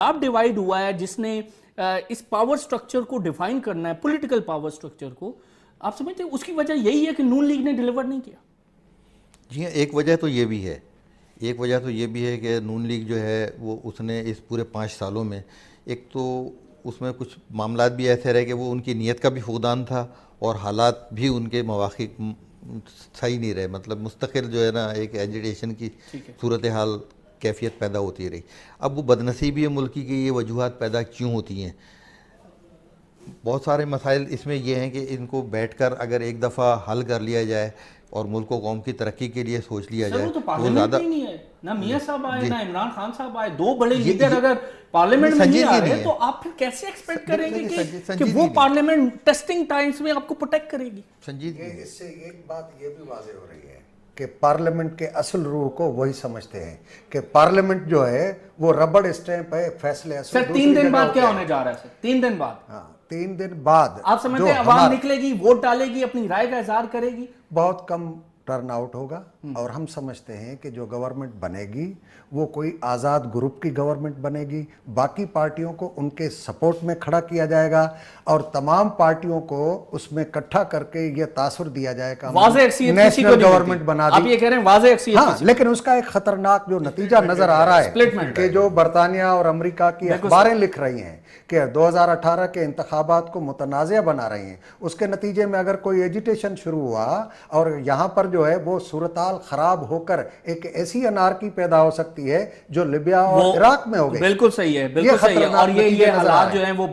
آپ ڈیوائیڈ ہوا ہے جس نے اس پاور سٹرکچر کو ڈیفائن کرنا ہے، پولیٹیکل پاور سٹرکچر کو، آپ سمجھتے ہیں اس کی وجہ یہی ہے کہ نون لیگ نے ڈیلیور نہیں کیا؟ جی ہاں، ایک وجہ تو یہ بھی ہے کہ نون لیگ جو ہے وہ اس نے اس پورے 5 سالوں میں ایک تو اس میں کچھ معاملات بھی ایسے رہے کہ وہ ان کی نیت کا بھی فقدان تھا اور حالات بھی ان کے مواقع صحیح نہیں رہے، مطلب مستقل جو ہے نا ایک ایجیٹیشن کی صورتحال کیفیت پیدا ہوتی رہی۔ اب وہ بدنصیبی ہے ملکی کی یہ وجوہات پیدا کیوں ہوتی ہیں؟ بہت سارے مسائل اس میں یہ ہیں کہ ان کو بیٹھ کر اگر ایک دفعہ حل کر لیا جائے اور ملک و قوم کی ترقی کے لیے سوچ لیا جائے تو پارلیمنٹ میں نہیں ہے، نہ میاں صاحب آئے نہ عمران خان صاحب آئے، دو بڑے لیڈر اگر پارلیمنٹ میں نہیں آ رہے تو آپ پھر کیسے ایکسپیکٹ کریں گے کہ وہ پارلیمنٹ ٹیسٹنگ ٹائمز میں آپ کو پروٹیکٹ کرے گی؟ اس سے ایک بات یہ بھی واضح ہو رہی ہے کہ پارلیمنٹ کے اصل روح کو وہی سمجھتے ہیں کہ پارلیمنٹ جو ہے وہ ربڑ اسٹیمپ ہے، فیصلے سر 3 دن بعد کیا ہونے جا رہا ہے؟ سر 3 دن بعد، ہاں 3 دن بعد آپ سمجھتے ہیں عوام نکلے گی، ووٹ ڈالے گی، اپنی رائے کا اظہار کرے گی؟ بہت کم ٹرن آؤٹ ہوگا، اور ہم سمجھتے ہیں کہ جو گورنمنٹ بنے گی وہ کوئی آزاد گروپ کی گورنمنٹ بنے گی، باقی پارٹیوں کو ان کے سپورٹ میں کھڑا کیا جائے گا اور تمام پارٹیوں کو اس میں اکٹھا کر کے یہ تاثر دیا جائے گا نیشنل گورنمنٹ بنا دی۔ آپ یہ کہہ رہے ہیں واضح اکثریت؟ ہاں، لیکن اس کا ایک خطرناک جو نتیجہ نظر آ رہا ہے کہ جو برطانیہ اور امریکہ کی اخباریں لکھ رہی ہیں کہ 2018 کے انتخابات کو متنازع بنا رہی ہیں، اس کے نتیجے میں اگر کوئی ایجیٹیشن شروع ہوا اور یہاں پر جو ہے وہ صورتحال خراب ہو کر ایک ایسی انارکی پیدا ہو سکتی ہے جو لیبیا اور عراق میں ہو گئی۔ بالکل صحیح ہے، بالکل صحیح ہے، اور یہ حالات جو ہیں وہ